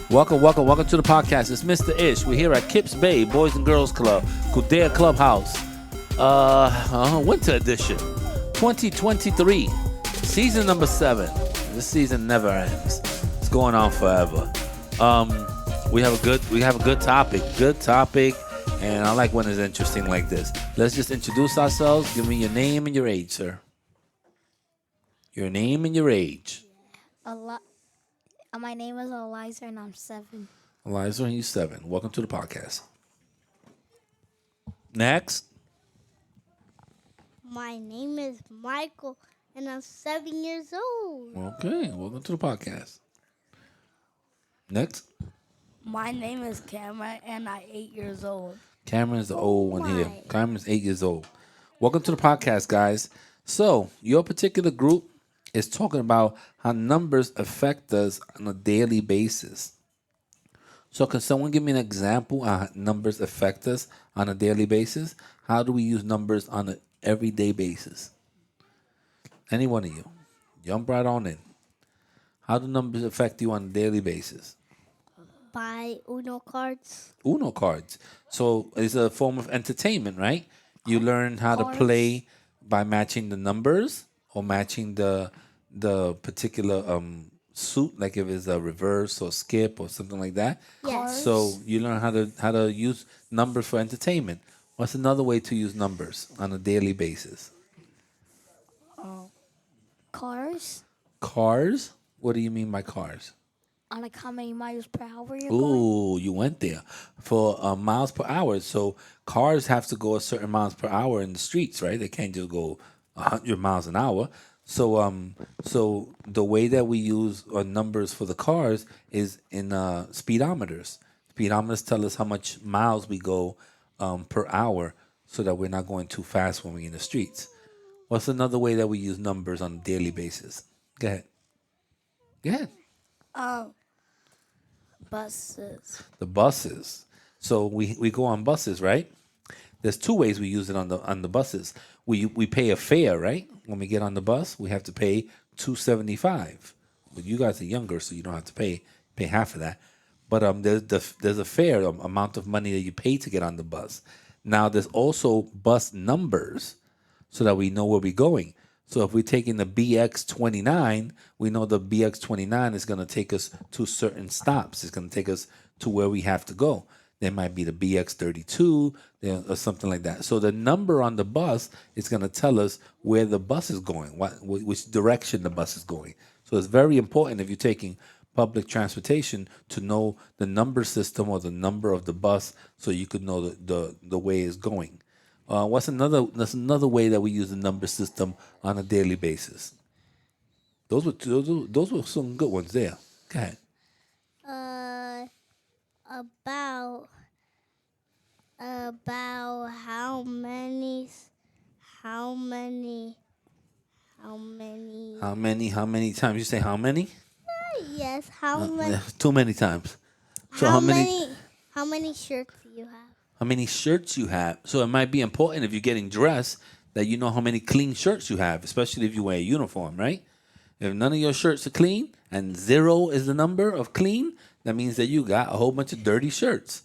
Welcome to the podcast. It's Mr. Ish. We're here at Kips Bay, Boys and Girls Club, Kudea Clubhouse. Winter edition, 2023, season number 7. This season never ends. It's going on forever. We have a good topic, and I like when it's interesting like this. Let's just introduce ourselves. Give me your name and your age, sir. Your name and your age. My name is Eliza, and I'm 7. Eliza, and you 7. Welcome to the podcast. Next. My name is Michael, and I'm 7 years old. Okay, welcome to the podcast. Next. My name is Cameron, and I'm 8 years old. Cameron's the old one here. Cameron's 8 years old. Welcome to the podcast, guys. So, your particular group is talking about how numbers affect us on a daily basis. So, can someone give me an example of how numbers affect us on a daily basis? How do we use numbers on an everyday basis? Any one of you. Jump right on in. How do numbers affect you on a daily basis? By Uno cards. Uno cards. So it's a form of entertainment, right? You learn how to play by matching the numbers or matching the particular suit, like if it's a reverse or skip or something like that. Yes. So you learn how to use numbers for entertainment. What's another way to use numbers on a daily basis? Cars? Cars? What do you mean by cars? Like how many miles per hour you're going? Ooh, you went there. For miles per hour. So cars have to go a certain miles per hour in the streets, right? They can't just go 100 miles an hour. So the way that we use numbers for the cars is in speedometers. Speedometers tell us how much miles we go per hour so that we're not going too fast when we're in the streets. What's another way that we use numbers on a daily basis? Go ahead. Go ahead. Buses. The buses. So we go on buses, right? There's 2 ways we use it on the buses. We pay a fare, right? When we get on the bus, we have to pay $2.75. But you guys are younger, so you don't have to pay half of that. But there's a fare amount of money that you pay to get on the bus. Now there's also bus numbers, so that we know where we're going. So if we're taking the BX29, we know the BX29 is going to take us to certain stops. It's going to take us to where we have to go. There might be the BX32 or something like that. So the number on the bus is going to tell us where the bus is going, which direction the bus is going. So it's very important if you're taking public transportation to know the number system or the number of the bus so you could know the way it's going. That's another way that we use the number system on a daily basis. Those were some good ones there. Go ahead. About how many times you say how many? Yes, how many? Too many times. So how many shirts do you have? How many shirts you have. So it might be important if you're getting dressed that you know how many clean shirts you have, especially if you wear a uniform, right? If none of your shirts are clean and 0 is the number of clean, that means that you got a whole bunch of dirty shirts.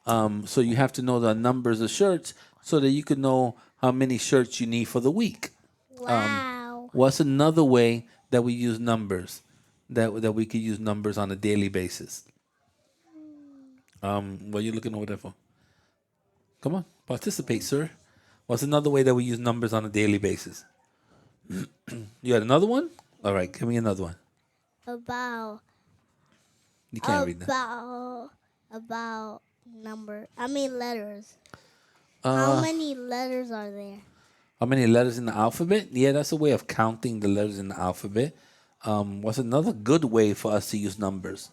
So you have to know the numbers of shirts so that you can know how many shirts you need for the week. Wow. What's another way that we use numbers, that we could use numbers on a daily basis? What are you looking over there for? Come on, participate, sir. What's another way that we use numbers on a daily basis? You got another one? All right, give me another one. You can't read that. About letters. How many letters are there? How many letters in the alphabet? Yeah, that's a way of counting the letters in the alphabet. What's another good way for us to use numbers?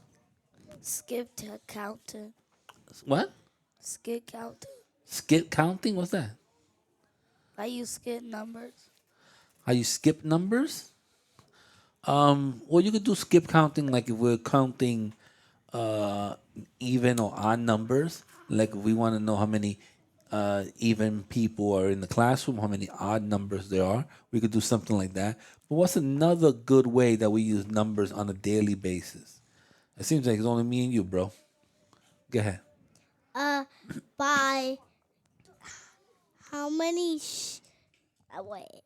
Skip to counting. What? Skip counting. Skip counting? What's that? How you skip numbers? How you skip numbers? Well, you could do skip counting like if we're counting even or odd numbers. Like if we want to know how many even people are in the classroom, how many odd numbers there are. We could do something like that. But what's another good way that we use numbers on a daily basis? It seems like it's only me and you, bro. Go ahead. By how many? Wait.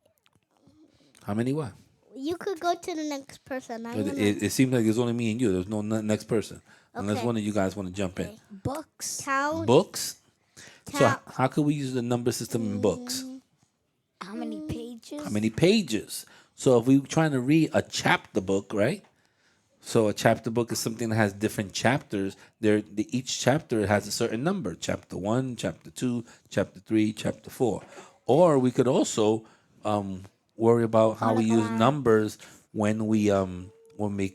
How many what? You could go to the next person. It seems like it's only me and you. There's no next person. Unless Okay. one of you guys want to jump in. Books. Count. Books? So Count. how could we use the number system in books? How many pages? How many pages? So if we're trying to read a chapter book, right? So a chapter book is something that has different chapters. Each chapter has a certain number. Chapter 1, Chapter 2, Chapter 3, Chapter 4. Or we could also worry about how we use numbers when we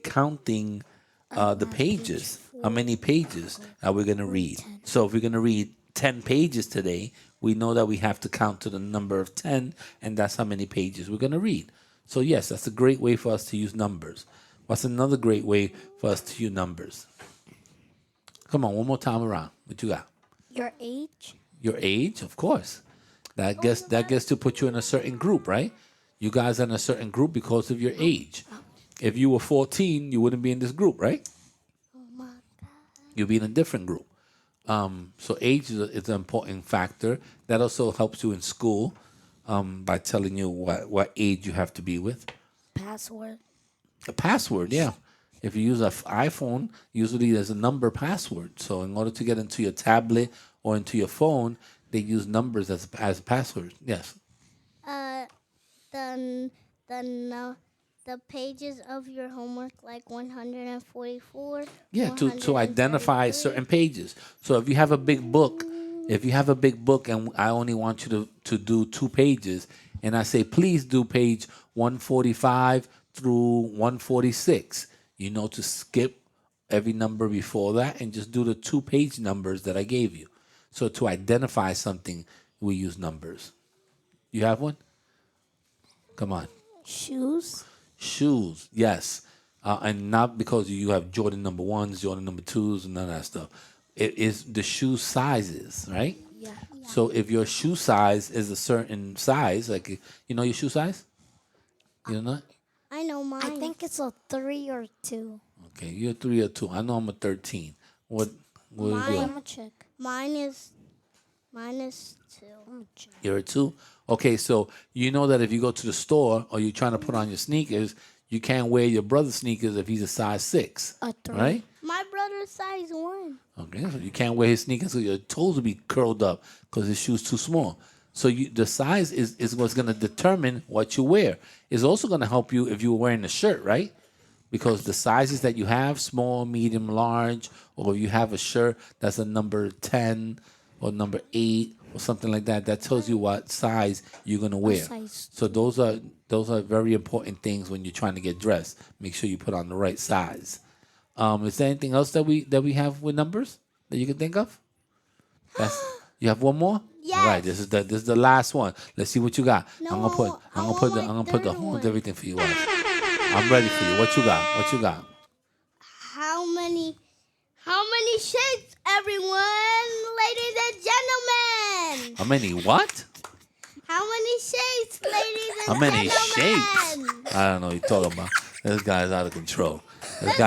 counting the pages. How many pages are we going to read? So if we're going to read 10 pages today, we know that we have to count to the number of 10, and that's how many pages we're going to read. So yes, that's a great way for us to use numbers. What's another great way for us to use numbers? Come on, one more time around. What you got? Your age? Your age, of course. That gets to put you in a certain group, right? You guys are in a certain group because of your age. If you were 14, you wouldn't be in this group, right? You'd be in a different group. So age is an important factor. That also helps you in school by telling you what age you have to be with. Password. A password, yeah. If you use an iPhone, usually there's a number password. So in order to get into your tablet or into your phone, they use numbers as passwords. Yes. The pages of your homework, like 144. Yeah, to identify certain pages. So if you have a big book, and I only want you to do 2 pages, and I say, please do page 145 through 146, you know to skip every number before that and just do the 2 page numbers that I gave you. So to identify something, we use numbers. You have one? Come on. Shoes? Shoes, yes. And not because you have Jordan number 1s, Jordan number 2s, and none of that stuff. It is the shoe sizes, right? Yeah. So if your shoe size is a certain size, like, you know your shoe size? You know that? I know mine. I think it's a 3 or 2. Okay, you're a 3 or 2. I know I'm a 13. What is Mine. I'm yours? gonna check. Mine is 2. I'm gonna check. You're a 2? Okay, so you know that if you go to the store or you're trying to put on your sneakers, you can't wear your brother's sneakers if he's a size 6. A 3. Right? My brother's size 1. Okay, so you can't wear his sneakers so your toes will be curled up because his shoe's too small. So the size is what's going to determine what you wear. It's also going to help you if you're wearing a shirt, right? Because the sizes that you have, small, medium, large, or if you have a shirt that's a number 10 or number 8 or something like that, that tells you what size you're going to wear. Size. So those are very important things when you're trying to get dressed. Make sure you put on the right size. Is there anything else that we have with numbers that you can think of? You have one more? Yes. All right, this is the last one. Let's see what you got. No, I'm gonna put the third horns, one. everything for you. I'm ready for you. What you got? What you got? How many shapes, everyone, ladies and gentlemen? How many what? How many shapes, ladies and How many gentlemen? shapes? I don't know what you're talking about. This guy's out of control. This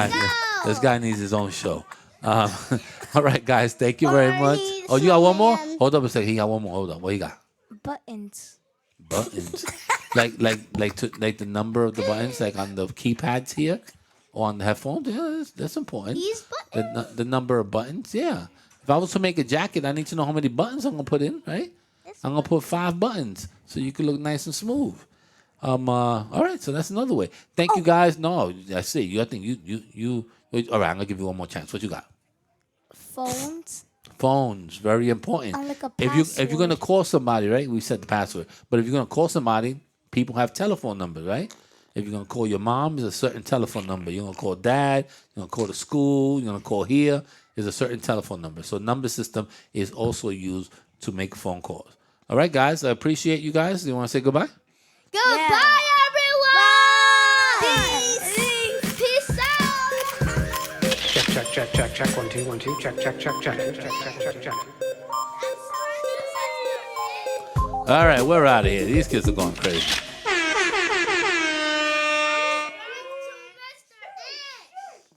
Let's go. guy needs his own show. All right, guys, thank you very Or much. he's Oh, you got one more? man. Hold up a second. He got one more. Hold up. What you got? Buttons. Buttons. like the number of the buttons, like on the keypads here or on the headphones. Yeah, that's important. These buttons. The number of buttons. Yeah. If I was to make a jacket, I need to know how many buttons I'm gonna put in, right? I'm gonna put 5 buttons so you can look nice and smooth. All right, so that's another way. Thank you guys. No, I see you. I think you. All right, I'm gonna give you one more chance. What you got? Phones. Phones, very important. And like a If you're gonna password. call somebody, right? We set the password. But if you're gonna call somebody, people have telephone numbers, right? If you're gonna call your mom, it's a certain telephone number. You're gonna call dad. You're gonna call the school. You're gonna call here. There's a certain telephone number. So number system is also used to make phone calls. All right, guys. I appreciate you guys. You want to say goodbye? Goodbye, everyone. Peace out. Check. 1, 2, 1, 2. Check. All right, we're out of here. These kids are going crazy.